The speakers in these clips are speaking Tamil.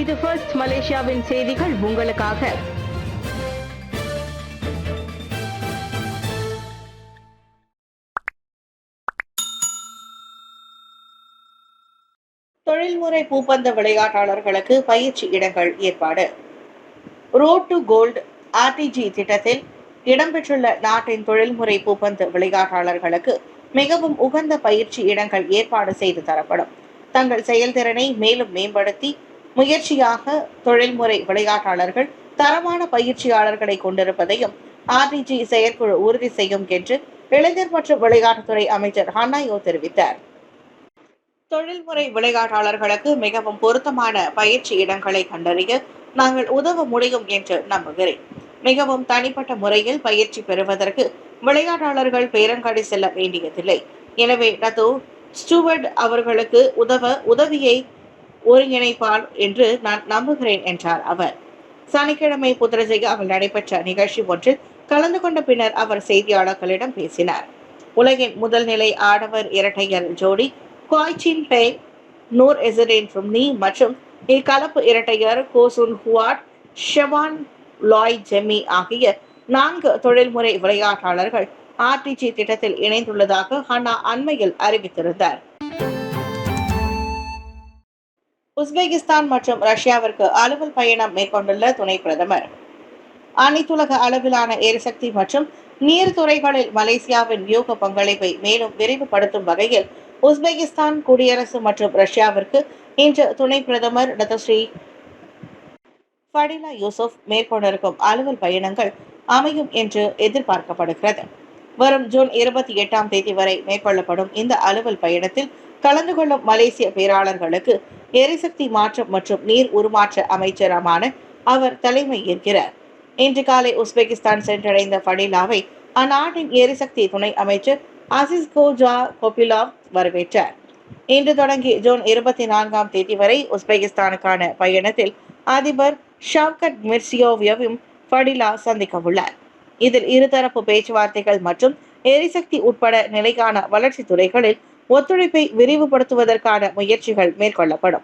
இது ஃபர்ஸ்ட் மலேசியாவின் செய்திகள் உங்களுக்காக. தொழில்முறை பூப்பந்து விளையாட்டாளர்களுக்கு பயிற்சி இடங்கள் ஏற்பாடு. ரோட் டு கோல்டு ஆர்டிஜி திட்டத்தில் இடம்பெற்றுள்ள நாட்டின் தொழில்முறை பூப்பந்து விளையாட்டாளர்களுக்கு மிகவும் உகந்த பயிற்சி இடங்கள் ஏற்பாடு செய்து தரப்படும். தங்கள் செயல்திறனை மேலும் மேம்படுத்தி முயற்சியாக தொழில்முறை விளையாட்டாளர்கள் தரமான பயிற்சியாளர்களை கொண்டிருப்பதையும் ஆர்டிஜி செயற்குழு உறுதி செய்யும் என்று இளைஞர் மற்றும் விளையாட்டுத்துறை அமைச்சர் ஹன்னாயோ தெரிவித்தார். தொழில்முறை விளையாட்டாளர்களுக்கு மிகவும் பொருத்தமான பயிற்சி இடங்களை கண்டறிய நாங்கள் உதவ முடியும் என்று நம்புகிறேன். மிகவும் தனிப்பட்ட முறையில் பயிற்சி பெறுவதற்கு விளையாட்டாளர்கள் பேரங்காடி செல்ல வேண்டியதில்லை. எனவே டத்தோ ஸ்டூவர்ட் அவர்களுக்கு உதவியை ஒருங்கிணைப்பார் என்று நான் நம்புகிறேன் என்றார் அவர். சனிக்கிழமை புத்ரஜயாவில் நடைபெற்ற நிகழ்ச்சி ஒன்றில் கலந்து கொண்ட பின்னர் அவர் செய்தியாளர்களிடம் பேசினார். உலகின் முதல் நிலை ஆடவர் இரட்டையர் ஜோடி குவாய்சின் பே நூர் எசரேன் ரும்னி மற்றும் இக்கலப்பு இரட்டையர் கோசுன் ஹுவாட் ஷெவான் லாய் ஜெமி ஆகிய 4 தொழில்முறை விளையாட்டாளர்கள் ஆர்டிஜி திட்டத்தில் இணைந்துள்ளதாக ஹன்னா அண்மையில் அறிவித்திருந்தார். உஸ்பெகிஸ்தான் மற்றும் ரஷ்யாவிற்கு அலுவல் பயணம் மேற்கொண்டுள்ள துணை பிரதமர். அனைத்துலக அளவிலான எரிசக்தி மற்றும் நீர்த்துறைகளில் மலேசியாவின் வியூக பங்களிப்பை மேலும் விரிவுபடுத்தும் வகையில் உஸ்பெகிஸ்தான் குடியரசு மற்றும் ரஷ்யாவிற்கு இன்று துணை பிரதமர் டத்தோஸ்ரீ ஃபடிலா யூசுப் மேற்கொண்டிருக்கும் அலுவல் பயணங்கள் அமையும் என்று எதிர்பார்க்கப்படுகிறது. வரும் ஜூன் 28ஆம் தேதி வரை மேற்கொள்ளப்படும் இந்த அலுவல் பயணத்தில் கலந்து கொள்ளும் மலேசிய பேராளர்களுக்கு எரிசக்தி மாற்றம் மற்றும் நீர் உருமாற்ற அமைச்சரமான அவர் தலைமை ஏற்கிறார். இன்று காலை உஸ்பெகிஸ்தான் சென்றடைந்த ஃபடிலாவை அந்நாட்டின் எரிசக்தி துணை அமைச்சர் அசிஸ் கோஜா கோபிலாவ் வரவேற்றார். இன்று தொடங்கி ஜூன் 24ஆம் தேதி வரை உஸ்பெகிஸ்தானுக்கான பயணத்தில் அதிபர் ஷவ்கத் மிர்சியோவியவும் ஃபடிலா சந்திக்க உள்ளார். இதில் இருதரப்பு பேச்சுவார்த்தைகள் மற்றும் எரிசக்தி உட்பட நிலைக்கான வளர்ச்சி துறைகளில் ஒத்துழைப்பை விரிவுபடுத்துவதற்கான முயற்சிகள் மேற்கொள்ளப்படும்.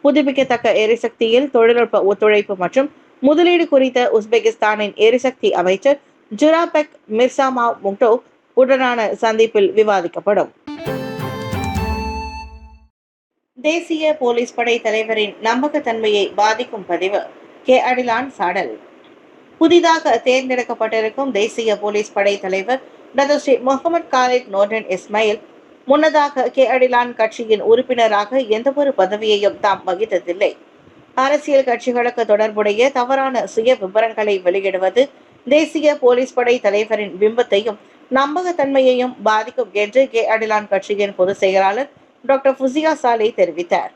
புதுப்பிக்கத்தக்க எரிசக்தியில் தொழில்நுட்ப ஒத்துழைப்பு மற்றும் முதலீடு குறித்த உஸ்பெகிஸ்தானின் எரிசக்தி அமைச்சர் ஜுராபெக் மிர்சாமா முக்டோ உடனான சந்திப்பில் விவாதிக்கப்படும். தேசிய போலீஸ் படை தலைவரின் நம்பகத்தன்மையை பாதிக்கும் பதிவு கே அடிலான் சாடல். புதிதாக தேர்ந்தெடுக்கப்பட்டிருக்கும் தேசிய போலீஸ் படை தலைவர் Datuk Seri Mohamad Khalid Nordin Ismail முன்னதாக கே அடிலான் கட்சியின் உறுப்பினராக எந்தவொரு பதவியையும் தாம் வகித்ததில்லை. அரசியல் கட்சிகளுக்கு தொடர்புடைய தவறான சுய விவரங்களை வெளியிடுவது தேசிய போலீஸ் படை தலைவரின் பிம்பத்தையும் நம்பகத்தன்மையையும் பாதிக்கும் என்று கே அடிலான் கட்சியின் பொதுச் செயலாளர் டாக்டர் ஃபுசியா சாலே தெரிவித்தார்.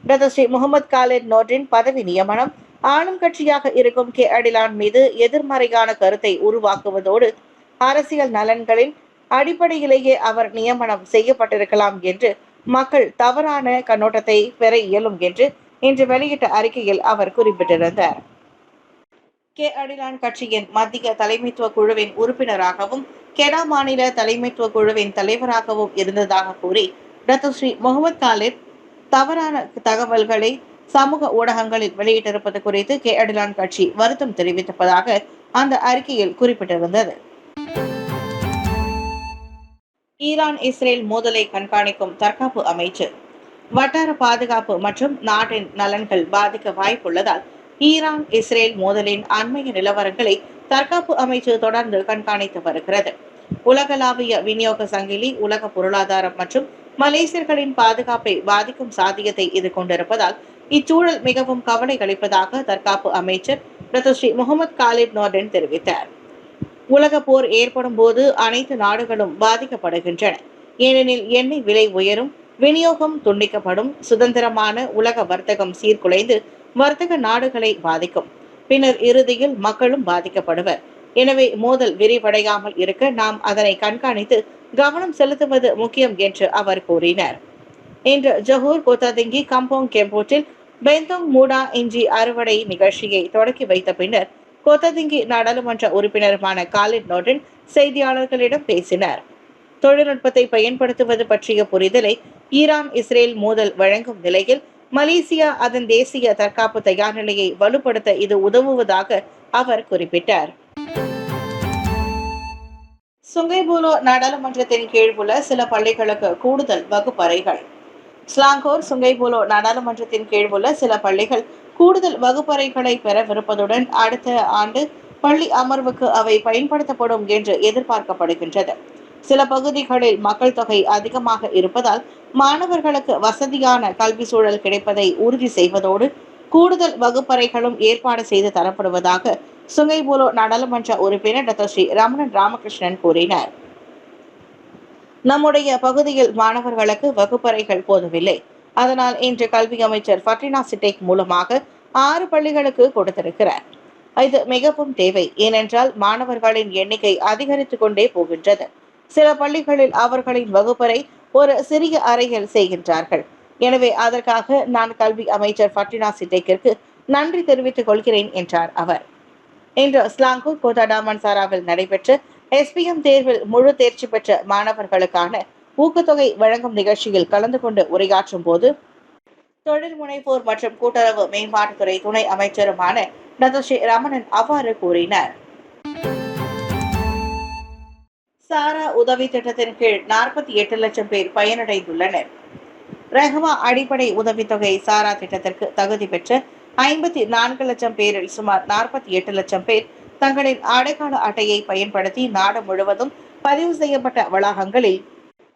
டத்தோஸ்ரீ முகமது காலித் நோர்டின் பதவி நியமனம் ஆளும் கட்சியாக இருக்கும் கே அடிலான் மீது எதிர்மறையான கருத்தை உருவாக்குவதோடு அரசியல் நலன்களின் அடிப்படையிலேயே அவர் நியமனம் செய்யப்பட்டிருக்கலாம் என்று மக்கள் தவறான கண்ணோட்டத்தை பெற இயலும் என்று இன்று வெளியிட்ட அறிக்கையில் அவர் குறிப்பிட்டிருந்தார். கே அடிலான் கட்சியின் மத்திய தலைமைத்துவ குழுவின் உறுப்பினராகவும் கெடா மாநில தலைமைத்துவ குழுவின் தலைவராகவும் இருந்ததாக கூறி டத்தோஸ்ரீ முகமது காலித் தவறான தகவல்களை சமூக ஊடகங்களில் வெளியிட்டிருப்பது குறித்து கே அடிலான் கட்சி வருத்தம் தெரிவித்திருப்பதாக அந்த அறிக்கையில் குறிப்பிட்டிருந்தது. ஈரான் இஸ்ரேல் மோதலை கண்காணிக்கும் தற்காப்பு அமைச்சு. வட்டார பாதுகாப்பு மற்றும் நாட்டின் நலன்கள் பாதிக்க வாய்ப்புள்ளதால் ஈரான் இஸ்ரேல் மோதலின் அண்மைய நிலவரங்களை தற்காப்பு அமைச்சு தொடர்ந்து கண்காணித்து வருகிறது. உலகளாவிய விநியோக சங்கிலி, உலக பொருளாதாரம் மற்றும் மலேசியர்களின் பாதுகாப்பை பாதிக்கும் சாத்தியத்தை இது கொண்டிருப்பதால் இச்சூழல் மிகவும் கவலை அளிப்பதாக தற்காப்பு அமைச்சர் டத்தோஸ்ரீ முகமது காலித் நோர்டன் தெரிவித்தார். உலக போர் ஏற்படும் போது அனைத்து நாடுகளும் பாதிக்கப்படுகின்றன. ஏனெனில் எண்ணெய் விலை உயரும், விநியோகம் துண்டிக்கப்படும், சுதந்திரமான உலக வர்த்தகம் சீர்குலைந்து வர்த்தக நாடுகளை பாதிக்கும். பின்னர் இறுதியில் மக்களும் பாதிக்கப்படுவர். எனவே மோதல் விரிவடையாமல் இருக்க நாம் அதனை கண்காணித்து கவனம் செலுத்துவது முக்கியம் என்று அவர் கூறினார். இன்று ஜொஹூர் கோத்தாதிங்கி கம்போங் கெம்போட்டில் பெந்தோங் மூடா இஞ்சி அறுவடை நிகழ்ச்சியை தொடக்கி வைத்த பின்னர் கோத்தாதிங்கி நாடாளுமன்ற உறுப்பினருமான காலித் நோர்டன் செய்தியாளர்களிடம் பேசினார். தொழில்நுட்பத்தை பயன்படுத்துவது பற்றிய புரிதலை ஈரான் இஸ்ரேல் மோதல் வழங்கும் நிலையில் மலேசியா அதன் தேசிய தற்காப்பு தயார் நிலையை வலுப்படுத்த இது உதவுவதாக அவர் குறிப்பிட்டார். சுங்கைபுலோ நாடாளுமன்றத்தின் கீழ் உள்ள சில பள்ளிகளுக்கு கூடுதல் வகுப்பறைகள். ஸ்லாங்கூர் சுங்கைபுலோ நாடாளுமன்றத்தின் கீழ் உள்ள சில பள்ளிகள் கூடுதல் வகுப்பறைகளை பெறவிருப்பதுடன் அடுத்த ஆண்டு பள்ளி அமர்வுக்கு அவை பயன்படுத்தப்படும் என்று எதிர்பார்க்கப்படுகின்றது. சில பகுதிகளில் மக்கள் தொகை அதிகமாக இருப்பதால் மாணவர்களுக்கு வசதியான கல்வி சூழல் கிடைப்பதை உறுதி செய்வதோடு கூடுதல் வகுப்பறைகளும் ஏற்பாடு செய்து தரப்படுவதாக சுங்கைபுலோ நாடாளுமன்ற உறுப்பினர் டாக்டர் ஸ்ரீ ரமணன் ராமகிருஷ்ணன் கூறினார். நம்முடைய பகுதியில் மாணவர்களுக்கு வகுப்பறைகள் போதவில்லை. அதனால் இன்று கல்வி அமைச்சர் ஃபட்ரினா சிட்டேக் மூலமாக 6 பள்ளிகளுக்கு கொடுத்திருக்கிறார். இது மிகவும் தேவை. ஏனென்றால் மாணவர்களின் எண்ணிக்கை அதிகரித்துக் கொண்டே போகின்றது. சில பள்ளிகளில் அவர்களின் வகுப்பறை ஒரு சிறிய அறையில் செய்கின்றார்கள். எனவே அதற்காக நான் கல்வி அமைச்சர் ஃபட்ரினா சிட்டேக்கிற்கு நன்றி தெரிவித்துக் கொள்கிறேன் என்றார் அவர். இன்று ஸ்லாங்கூர் கோட்டாடா மன்சாராவில் நடைபெற்ற SPM தேர்வில் முழு தேர்ச்சி பெற்ற மாணவர்களுக்கான ஊக்கத்தொகை வழங்கும் நிகழ்ச்சியில் கலந்து கொண்டு உரையாற்றும் போது தொழில் முனைவோர் மற்றும் கூட்டுறவு மேம்பாட்டுத்துறை துணை அமைச்சருமான டாக்டர் ஸ்ரீ ரமணன் அவ்வாறு கூறினார். சாரா உதவி திட்டத்தின் கீழ் 48 லட்சம் பேர் பயனடைந்துள்ளனர். ரஹ்மா அடிப்படை உதவித்தொகை சாரா திட்டத்திற்கு தகுதி பெற்ற 54 லட்சம் பேரில் சுமார் 48 லட்சம் பேர் தங்களின் அடையாள அட்டையை பயன்படுத்தி நாடு முழுவதும் பதிவு செய்யப்பட்ட வளாகங்களில்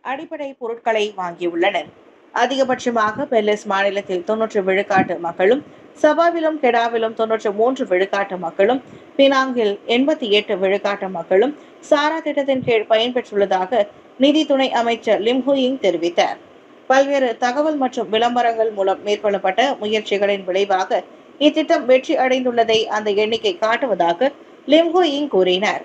அடிப்படை பொருட்களை வாங்கியுள்ளனர். அதிகபட்சமாக பெர்லிஸ் மாநிலத்தில் 90 விழுக்காட்டு மக்களும், சபாவிலும் கெடாவிலும் 93 விழுக்காட்டு மக்களும், பினாங்கில் 88 விழுக்காட்டு மக்களும் சாரா திட்டத்தின் கீழ் பயன்பெற்றுள்ளதாக நிதி துணை அமைச்சர் லிம்ஹுயிங் தெரிவித்தார். பல்வேறு தகவல் மற்றும் விளம்பரங்கள் மூலம் மேற்கொள்ளப்பட்ட முயற்சிகளின் விளைவாக இத்திட்டம் வெற்றி அடைந்துள்ளதை அந்த எண்ணிக்கை காட்டுவதாக லிம்ஹுயிங் கூறினார்.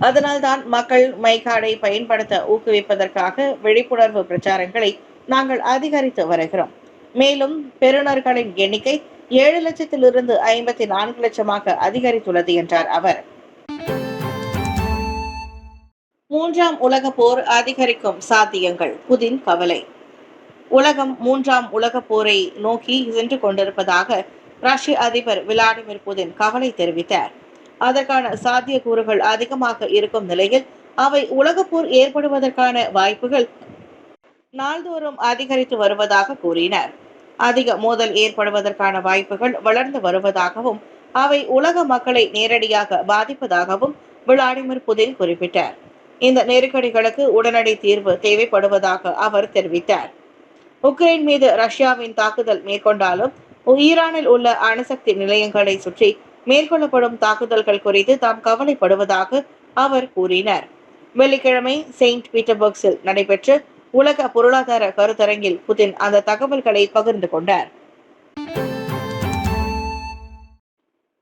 அதனால்தான் மக்கள் மைகார்டை பயன்படுத்த ஊக்குவிப்பதற்காக விழிப்புணர்வு பிரச்சாரங்களை நாங்கள் அதிகரித்து வருகிறோம். மேலும் பெறுநர்களின் எண்ணிக்கை 7 லட்சத்திலிருந்து 54 லட்சமாக அதிகரித்துள்ளது என்றார் அவர். 3ஆம் உலக போர் அதிகரிக்கும் சாத்தியங்கள் புதின் கவலை. உலகம் 3ஆம் உலக போரை நோக்கி சென்று கொண்டிருப்பதாக ரஷ்ய அதிபர் விளாடிமிர் புதின் கவலை தெரிவித்தார். அதற்கான சாத்தியக்கூறுகள் அதிகமாக இருக்கும் நிலையில் அவை உலகப்போர் ஏற்படுவதற்கான வாய்ப்புகள் நாள்தோறும் அதிகரித்து வருவதாக கூறினார். அதிக மோதல் ஏற்படுவதற்கான வாய்ப்புகள் வளர்ந்து வருவதாகவும் அவை உலக மக்களை நேரடியாக பாதிப்பதாகவும் விளாடிமிர் புதின் குறிப்பிட்டார். இந்த நெருக்கடிகளுக்கு உடனடி தீர்வு தேவைப்படுவதாக அவர் தெரிவித்தார். உக்ரைன் மீது ரஷ்யாவின் தாக்குதல் மேற்கொண்டாலும் ஈரானில் உள்ள அணுசக்தி நிலையங்களை சுற்றி மேற்கொள்ளப்படும் தாக்குதல்கள் குறித்து தாம் கவலைப்படுவதாக அவர் கூறினார். வெள்ளிக்கிழமை செயின்ட் பீட்டர்பர்க்ஸில் நடைபெற்ற உலக பொருளாதார கருத்தரங்கில் புதின் அந்த தகவல்களை பகிர்ந்து கொண்டார்.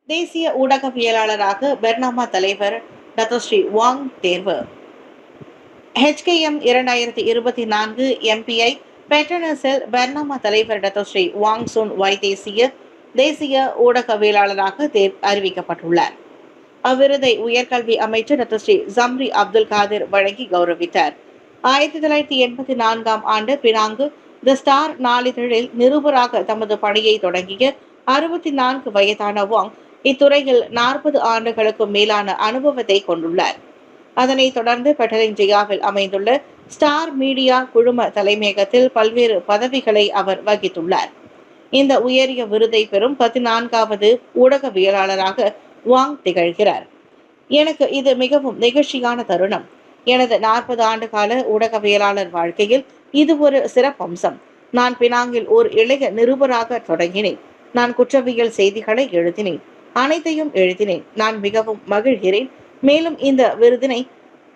தேசிய ஊடகவியலாளராக பெர்னாமா தலைவர் டாக்டர் ஸ்ரீ வாங் தேர்வு. HKM 2024 MPI பெட்ரனஸில் பெர்னாமா தலைவர் டாக்டர் ஸ்ரீ வாங் சுன் வாய் தேசிய ஊடகவியலாளராக அறிவிக்கப்பட்டுள்ளார். அவ்விருதை உயர்கல்வி அமைச்சர் டாக்டர் ஸ்ரீ ஜம்ரி அப்துல் காதிர் வழங்கி கௌரவித்தார். 1984ஆம் ஆண்டு பினாங்கு தி ஸ்டார் நாளிதழில் நிருபராக தமது பணியை தொடங்கிய 64 வயதான வாங் இத்துறையில் 40 ஆண்டுகளுக்கும் மேலான அனுபவத்தை கொண்டுள்ளார். அதனைத் தொடர்ந்து பெட்டலிஞ்சியாவில் அமைந்துள்ள ஸ்டார் மீடியா குழும தலைமையகத்தில் பல்வேறு பதவிகளை அவர் வகித்துள்ளார். இந்த உயரிய விருதை பெறும் 14வது ஊடகவியலாளராக வாங் திகழ்கிறார். எனக்கு இது மிகவும் நெகிழ்ச்சியான தருணம். எனது 40 ஆண்டு கால ஊடகவியலாளர் வாழ்க்கையில் இது ஒரு சிறப்பம்சம். நான் பினாங்கில் ஓர் இளைய நிருபராக தொடங்கினேன். நான் குற்றவியல் செய்திகளை எழுதினேன். அனைத்தையும் எழுதினேன். நான் மிகவும் மகிழ்கிறேன். மேலும் இந்த விருதினை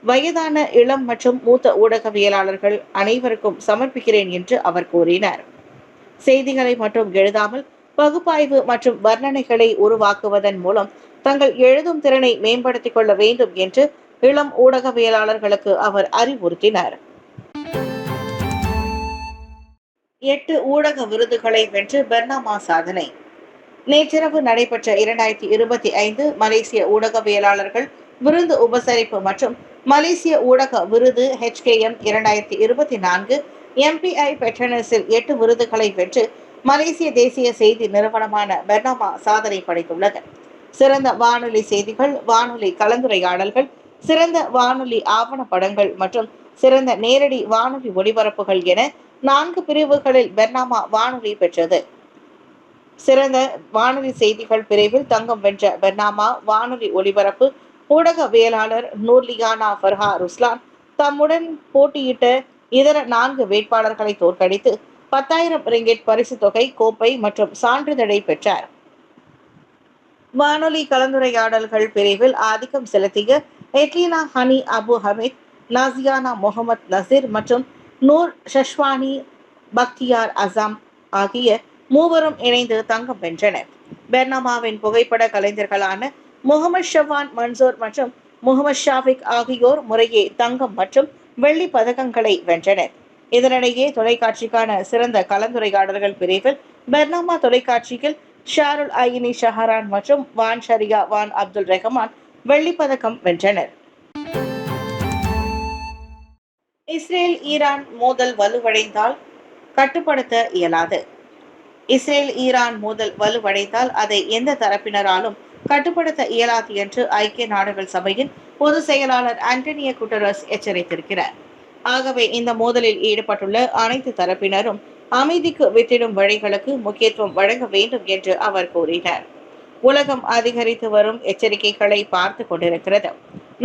வயதான இளம் மற்றும் மூத்த ஊடகவியலாளர்கள் அனைவருக்கும் சமர்ப்பிக்கிறேன் என்று அவர் கூறினார். செய்திகளை மட்டும் எழுதாமல் பகுப்பாய்வு மற்றும் வர்ணனைகளை உருவாக்குவதன் மூலம் தங்கள் எழுதும் திறனை மேம்படுத்திக் கொள்ள வேண்டும் என்று இளம் ஊடகவியலாளர்களுக்கு அவர் அறிவுறுத்தினார். 8 ஊடக விருதுகளை வென்று பெர்னாமா சாதனை. நேற்றிரவு நடைபெற்ற 2025 மலேசிய ஊடகவியலாளர்கள் விருது உபசரிப்பு மற்றும் மலேசிய ஊடக விருது HKM 2024 MPI பெட்ரனஸில் 8 விருதுகளை வென்று மலேசிய தேசிய செய்தி நிறுவனமான பெர்னாமா சாதனை படைத்துள்ளது. சிறந்த வானொலி செய்திகள், வானொலி கலந்துரையாடல்கள், சிறந்த வானொலி ஆவணப்படங்கள் மற்றும் சிறந்த நேரடி வானொலி ஒலிபரப்புகள் என 4 பிரிவுகளில் பெர்னாமா வானொலி பெற்றது. சிறந்த வானொலி செய்திகள் பிரிவில் தங்கம் வென்ற பெர்னாமா வானொலி ஒலிபரப்பு ஊடகவியலாளர் நூர்லியானா ஃபர்ஹா ருஸ்லான் தம்முடன் போட்டியிட்ட இதர 4 வேட்பாளர்களை தோற்கடித்து 10,000 ரிங்கெட் பரிசு தொகை, கோப்பை மற்றும் சான்றிதழை பெற்றார். வானொலி கலந்துரையாடல்கள் பிரிவில் ஆதிக்கம் செலுத்திய எட்லினா ஹனி அபு ஹமீத், நாசியானா முகமது நசீர் மற்றும் நூர் ஷஷ்வானி பக்தியார் அசாம் ஆகிய மூவரும் இணைந்து தங்கம் வென்றனர். பெர்னாமாவின் புகைப்பட கலைஞர்களான முகமது ஷவான் மன்சூர் மற்றும் முகமது ஷாஃபிக் ஆகியோர் முறையே தங்கம் மற்றும் வெள்ளி பதக்கங்களை வென்றனர். இதனிடையே தொலைக்காட்சிக்கான சிறந்த கலந்துரையாடல்கள் பிரிவில் பெர்னாமா தொலைக்காட்சியில் ஷாருல் ஐனி ஷஹரான் மற்றும் வான் ஷரியா வான் அப்துல் ரஹ்மான் வெள்ளி பதக்கம் வென்றனர். இஸ்ரேல் ஈரான் மோதல் வலுவடைந்தால் கட்டுப்படுத்த இயலாது. இஸ்ரேல் ஈரான் மோதல் வலுவடைந்தால் அதை எந்த தரப்பினராலும் கட்டுப்படுத்த இயலாது என்று ஐக்கிய நாடுகள் சபையின் பொதுச் செயலாளர் ஆண்டனியோ குட்டரஸ் எச்சரித்திருக்கிறார். ஆகவே இந்த மோதலில் ஈடுபட்டுள்ள அனைத்து தரப்பினரும் அமைதிக்கு வித்திடும் வழிகளுக்கு முக்கியத்துவம் வழங்க வேண்டும் என்று அவர் கூறினார். உலகம் அதிகரித்து வரும் எச்சரிக்கைகளை பார்த்து கொண்டிருக்கிறது.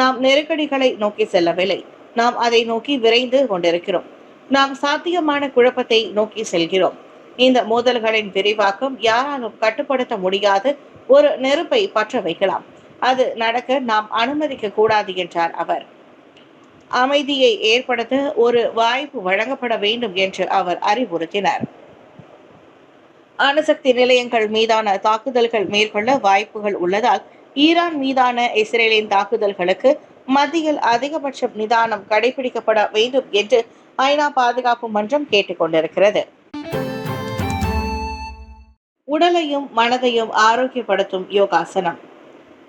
நாம் நெருக்கடிகளை நோக்கி செல்லவில்லை, நாம் அதை நோக்கி விரைந்து கொண்டிருக்கிறோம். நாம் சாத்தியமான குழப்பத்தை நோக்கி செல்கிறோம். இந்த மோதல்களின் விரிவாக்கம் யாராலும் கட்டுப்படுத்த முடியாத ஒரு நெருப்பை பற்ற வைக்கலாம். அது நடக்க நாம் அனுமதிக்க கூடாது என்றார் அவர். அமைதியை ஏற்படுத்த ஒரு வாய்ப்பு வழங்கப்பட வேண்டும் என்று அவர் அறிவுறுத்தினார். அணுசக்தி நிலையங்கள் மீதான தாக்குதல்கள் மேற்கொள்ள வாய்ப்புகள் உள்ளதால் ஈரான் மீதான இஸ்ரேலின் தாக்குதல்களுக்கு மத்தியில் அதிகபட்ச நிதானம் கடைபிடிக்கப்பட வேண்டும் என்று ஐநா பாதுகாப்பு மன்றம் கேட்டுக்கொண்டிருக்கிறது. உடலையும் மனதையும் ஆரோக்கியப்படுத்தும் யோகாசனம்.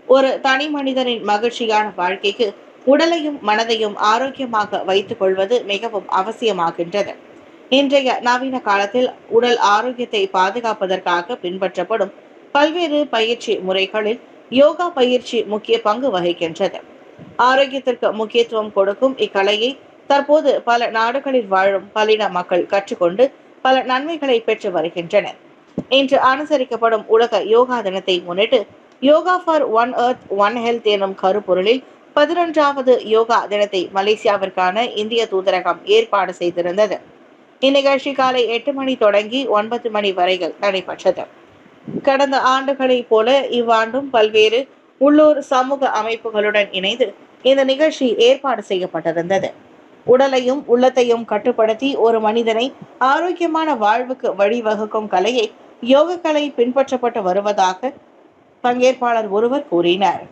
ஒரு தனி மனிதனின் மகிழ்ச்சியான வாழ்க்கைக்கு உடலையும் மனதையும் ஆரோக்கியமாக வைத்துக் கொள்வது மிகவும் அவசியமாகின்றது. இன்றைய நவீன காலத்தில் உடல் ஆரோக்கியத்தை பாதுகாப்பதற்காக பின்பற்றப்படும் பல்வேறு பயிற்சி முறைகளில் யோகா பயிற்சி முக்கிய பங்கு வகிக்கின்றது. ஆரோக்கியத்திற்கு முக்கியத்துவம் கொடுக்கும் இக்கலையை தற்போது பல நாடுகளில் வாழும் பல்லின மக்கள் கற்றுக்கொண்டு பல நன்மைகளை பெற்று வருகின்றனர். இன்று அனுசரிக்கப்படும் உலக யோகா தினத்தை முன்னிட்டு yoga for one earth one health எனும் கருப்பொருளில் 11வது யோகா தினத்தை மலேசியாவிற்கான இந்திய தூதரகம் ஏற்பாடு செய்திருந்தது. இந்நிகழ்ச்சி காலை 8 மணி தொடங்கி 9 மணி வரையில் நடைபெற்றது. கடந்த ஆண்டுகளைப் போல இவ்வாண்டும் பல்வேறு உள்ளூர் சமூக அமைப்புகளுடன் இணைந்து இந்த நிகழ்ச்சி ஏற்பாடு செய்யப்பட்டிருந்தது. உடலையும் உள்ளத்தையும் கட்டுப்படுத்தி ஒரு மனிதனை ஆரோக்கியமான வாழ்வுக்கு வழிவகுக்கும் கலையை யோக கலை பின்பற்றப்பட்டு வருவதாக பங்கேற்பாளர் ஒருவர் கூறினார்.